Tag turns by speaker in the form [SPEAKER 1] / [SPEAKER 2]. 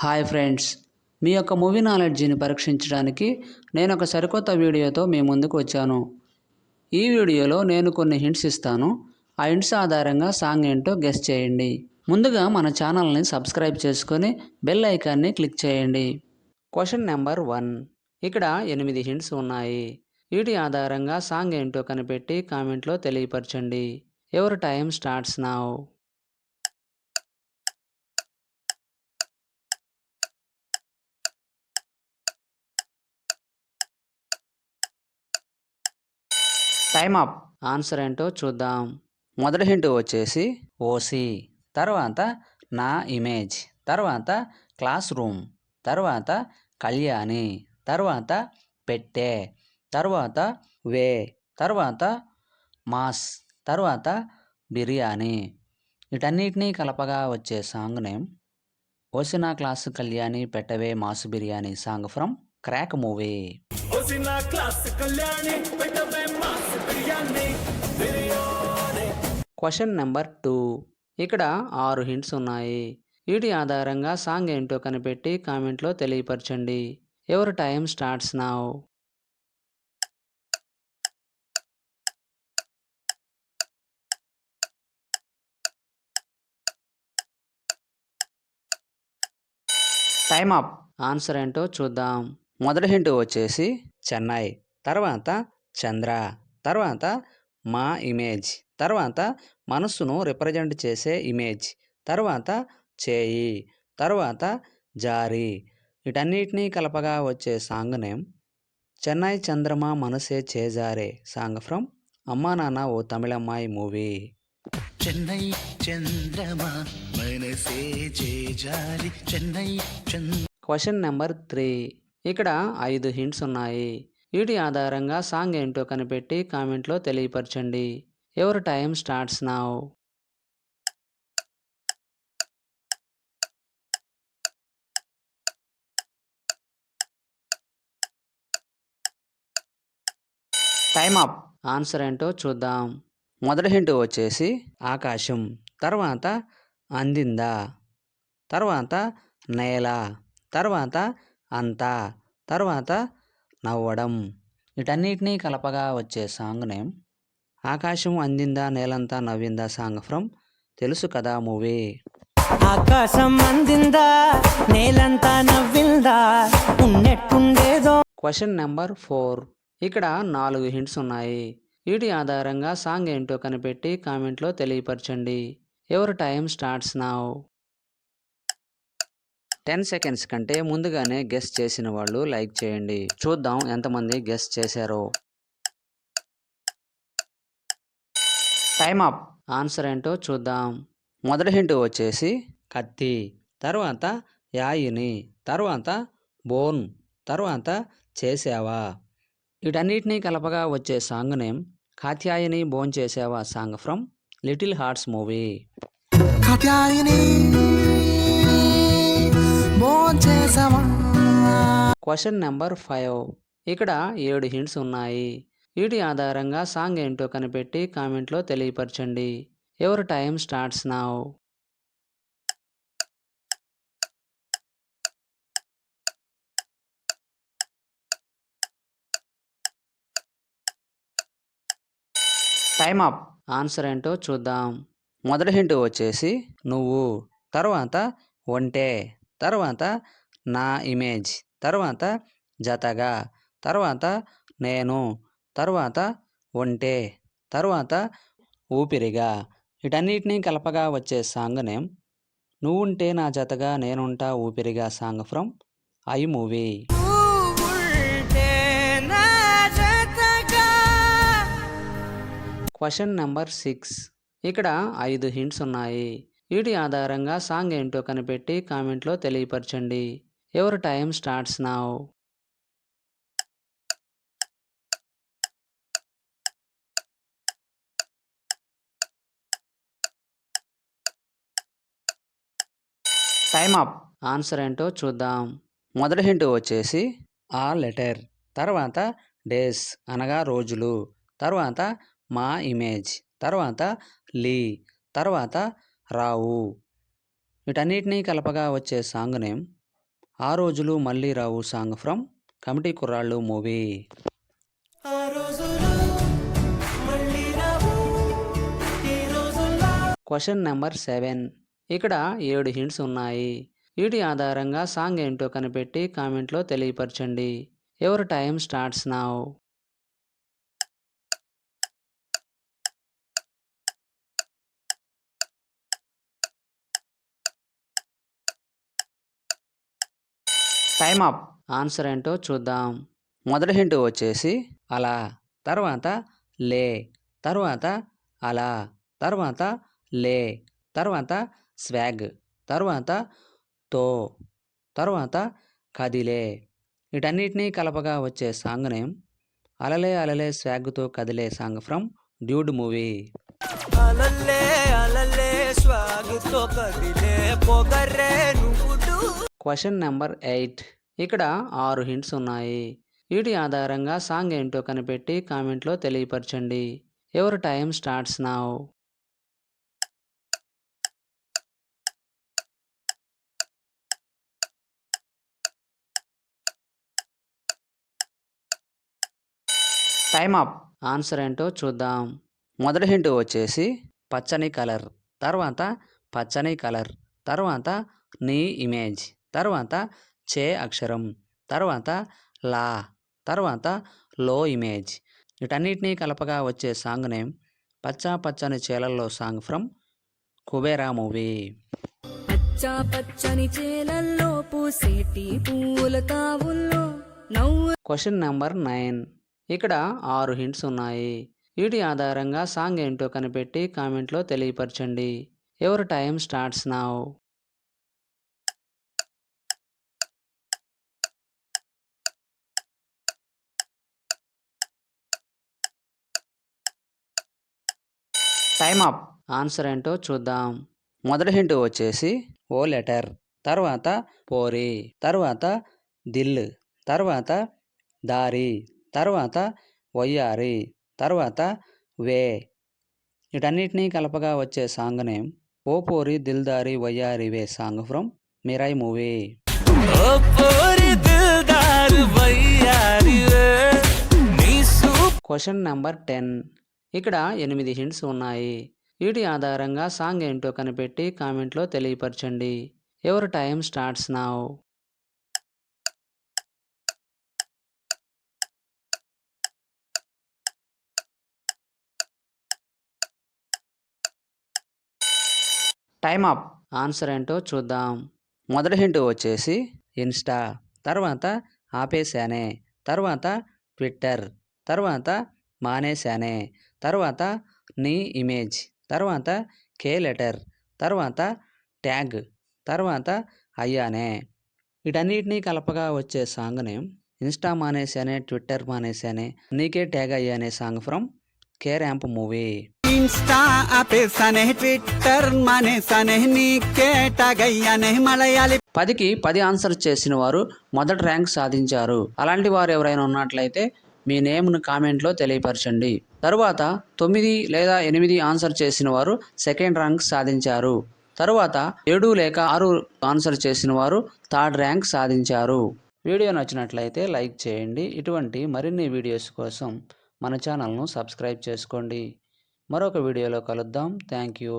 [SPEAKER 1] Hi friends, మీ యొక్క movie నాలెడ్జిని పరీక్షించడానికి నేను ఒక సరికొత్త వీడియోతో మీ ముందుకు వచ్చాను. ఈ వీడియోలో నేను కొన్ని హింట్స్ ఇస్తాను. ఆ హింట్స్ ఆధారంగా సాంగ్ ఏంటో గెస్ చేయండి. ముందుగా మన ఛానల్ని సబ్స్క్రైబ్ చేసుకొని బెల్ ఐకాన్ని క్లిక్ చేయండి. Question number 1. ఇక్కడ 8 హింట్స్ ఉన్నాయి. వీటి ఆధారంగా సాంగ్ ఏంటో కనిపెట్టి కామెంట్లో తెలియపరచండి. Your time starts now. Time up. Answer ఏంటో చూద్దాం. మొదటి హింట్ వచ్చేసి ఓసి, తర్వాత నా ఇమేజ్, తర్వాత క్లాస్ రూమ్, తర్వాత కళ్యాణి, తర్వాత పెట్టే, తర్వాత వే, తర్వాత మాస్, తర్వాత బిర్యానీ. వీటన్నిటినీ కలపగా వచ్చే సాంగ్ నేమ్ ఓసిన క్లాస్ కళ్యాణి పెట్టవే mass biryani song from Krack movie. Question number 2. ఇక్కడ 6 హింట్స్ ఉన్నాయి. వీటి ఆధారంగా సాంగ్ ఏంటో కనిపెట్టి కామెంట్లో తెలియపరచండి. Your time starts now. Time up. Answer ఏంటో చూద్దాం. మొదటి హింట్ వచ్చేసి చెన్నై, తర్వాత చంద్ర, తర్వాత మా ఇమేజ్, తర్వాత మనస్సును రిప్రజెంట్ చేసే ఇమేజ్, తర్వాత చేయి, తర్వాత జారి. వీటన్నిటినీ కలపగా వచ్చే సాంగ్ నేమ్ చెన్నై చంద్రమా మనసే చేజారే సాంగ్ ఫ్రమ్ అమ్మా నాన్న ఓ తమిళమ్మాయి మూవీ. చెన్నై చంద్రమా మనసే చేజారి చెన్నై చంద్ర. Question number 3. ఇక్కడ 5 హింట్స్ ఉన్నాయి. వీటి ఆధారంగా సాంగ్ ఏంటో కనిపెట్టి కామెంట్లో తెలియపరచండి. Your time starts now. Time up. Answer ఏంటో చూద్దాం. మొదటి హింట్ వచ్చేసి ఆకాశం, తర్వాత అందిందా, తర్వాత నేల, తర్వాత అంతా, తర్వాత నవ్వడం. వీటన్నిటినీ కలపగా వచ్చే సాంగ్ నేమ్ ఆకాశం అందిందా నేలంతా నవ్విందా సాంగ్ ఫ్రమ్ తెలుసు కదా మూవీ. ఆకాశం అందిందా నేలంతా నవ్విందా ఉన్నట్టుండేదో. Question number 4. ఇక్కడ 4 హింట్స్ ఉన్నాయి. వీటి ఆధారంగా సాంగ్ ఏంటో కనిపెట్టి కామెంట్లో తెలియపరచండి. Your time starts now. 10 seconds కంటే ముందుగానే గెస్ చేసిన వాళ్ళు లైక్ చేయండి. చూద్దాం ఎంతమంది గెస్ చేశారో. Time up. ఆన్సర్ ఏంటో చూద్దాం. మొదటి హింట్ వచ్చేసి కత్తి, తర్వాత యాయిని, తర్వాత బోన్, తర్వాత చేసావా. వీటన్నిటినీ కలపగా వచ్చే సాంగ్ నేమ్ కాత్యాయని బోన్ చేసావా song from little hearts movie. Question number 5. ఇక్కడ 7 హింట్స్ ఉన్నాయి. వీటి ఆధారంగా సాంగ్ ఏంటో కనిపెట్టి కామెంట్లో తెలియపరచండి. Your time starts now. Time up. Answer ఏంటో చూద్దాం. మొదటి హింట్ వచ్చేసి నువ్వు, తర్వాత ఒంటే, తర్వాత నా ఇమేజ్, తర్వాత జతగా, తర్వాత నేను, తర్వాత ఒంటే, తర్వాత ఊపిరిగా. వీటన్నిటినీ కలపగా వచ్చే సాంగ్ నేమ్ నువ్వుంటే నా జతగా నేనుంటా ఊపిరిగా song from I movie. Question number 6. ఇక్కడ 5 హింట్స్ ఉన్నాయి. వీటి ఆధారంగా సాంగ్ ఏంటో కనిపెట్టి కామెంట్లో తెలియపరచండి. Your time starts now. Time up. Answer ఏంటో చూద్దాం. మొదటి హింట్ వచ్చేసి ఆ లెటర్, తర్వాత డేస్ అనగా రోజులు, తర్వాత మా ఇమేజ్, తర్వాత లీ, తర్వాత రావు. వీటన్నిటినీ కలపగా వచ్చే సాంగ్ నేమ్ ఆ రోజులు మళ్ళీ రావు సాంగ్ ఫ్రమ్ కమిటీ కుర్రాళ్ళు మూవీ. Question number 7. ఇక్కడ 7 హింట్స్ ఉన్నాయి. వీటి ఆధారంగా సాంగ్ ఏంటో కనిపెట్టి కామెంట్లో తెలియపరచండి. Your time starts now. Time up. Answer ఏంటో చూద్దాం. మొదటి హింట్ వచ్చేసి అలా, తర్వాత లే, తర్వాత అలా, తర్వాత లే, తర్వాత స్వాగ్, తర్వాత తో, తర్వాత కదిలే. వీటన్నిటినీ కలపగా వచ్చే సాంగ్ నేమ్ అలలే అలలే స్వాగ్తో కదిలే song from dude movie. Question number 8. ఇక్కడ 6 హింట్స్ ఉన్నాయి. వీటి ఆధారంగా సాంగ్ ఏంటో కనిపెట్టి కామెంట్లో తెలియపరచండి. Your time starts now. Time up. Answer ఏంటో చూద్దాం. మొదటి హింట్ వచ్చేసి పచ్చని కలర్, తర్వాత పచ్చని కలర్, తర్వాత నీ ఇమేజ్, తర్వాత చే అక్షరం, తర్వాత లా, తర్వాత లో ఇమేజ్. వీటన్నిటినీ కలపగా వచ్చే సాంగ్ నేమ్ పచ్చా పచ్చని చేలల్లో సాంగ్ ఫ్రమ్ కుబేరా మూవీ. పచ్చా పచ్చని చేలల్లో పూసేటి పూల తావుల్లో నవ్వు. Question number 9. ఇక్కడ 6 హింట్స్ ఉన్నాయి. వీటి ఆధారంగా సాంగ్ ఏంటో కనిపెట్టి కామెంట్లో తెలియపరచండి. Your time starts now. Time up. Answer ఏంటో చూద్దాం. మొదటి హింట్ వచ్చేసి ఓ లెటర్, తర్వాత పోరి, తర్వాత దిల్, తర్వాత దారి, తర్వాత వయ్యారి, తర్వాత వే. వీటన్నిటినీ కలపగా వచ్చే సాంగ్ నేమ్ ఓ పోరి దిల్దారి వయ్యారి వే song from Mirai movie. Question number 10. ఇక్కడ 8 హింట్స్ ఉన్నాయి. వీటి ఆధారంగా సాంగ్ ఏంటో కనిపెట్టి కామెంట్లో తెలియపరచండి. Your time starts now. Time up. Answer ఏంటో చూద్దాం. మొదటి హింట్ వచ్చేసి ఇన్స్టా, తర్వాత ఆపేశానే, తర్వాత ట్విట్టర్, తర్వాత మానేశానే, తర్వాత నీ ఇమేజ్, తర్వాత కే లెటర్, తర్వాత ట్యాగ్, తర్వాత అయ్యానే. వీటన్నిటినీ కలపగా వచ్చే సాంగ్ నేమ్ ఇన్స్టా మానేశానే, ట్విట్టర్ మానేశానే, నీకే ట్యాగ్ అయ్యానే song from K Ramp movie. Insta ఆపేసానే, ట్విట్టర్ మానేసానే, నీకే ట్యాగ్ అయ్యానే మలయాళీ. 10కి 10 ఆన్సర్ చేసిన వారు మొదటి ర్యాంక్ సాధించారు. అలాంటి వారు ఎవరైనా ఉన్నట్లయితే మీ నేమ్ను కామెంట్లో తెలియపరచండి. తరువాత 9 లేదా 8 ఆన్సర్ చేసిన వారు సెకండ్ ర్యాంక్ సాధించారు. తరువాత 7 లేక 6 ఆన్సర్ చేసిన వారు థర్డ్ ర్యాంక్ సాధించారు. వీడియో నచ్చినట్లయితే లైక్ చేయండి. ఇటువంటి మరిన్ని వీడియోస్ కోసం మన ఛానల్ను సబ్స్క్రైబ్ చేసుకోండి. మరొక వీడియోలో కలుద్దాం. Thank you.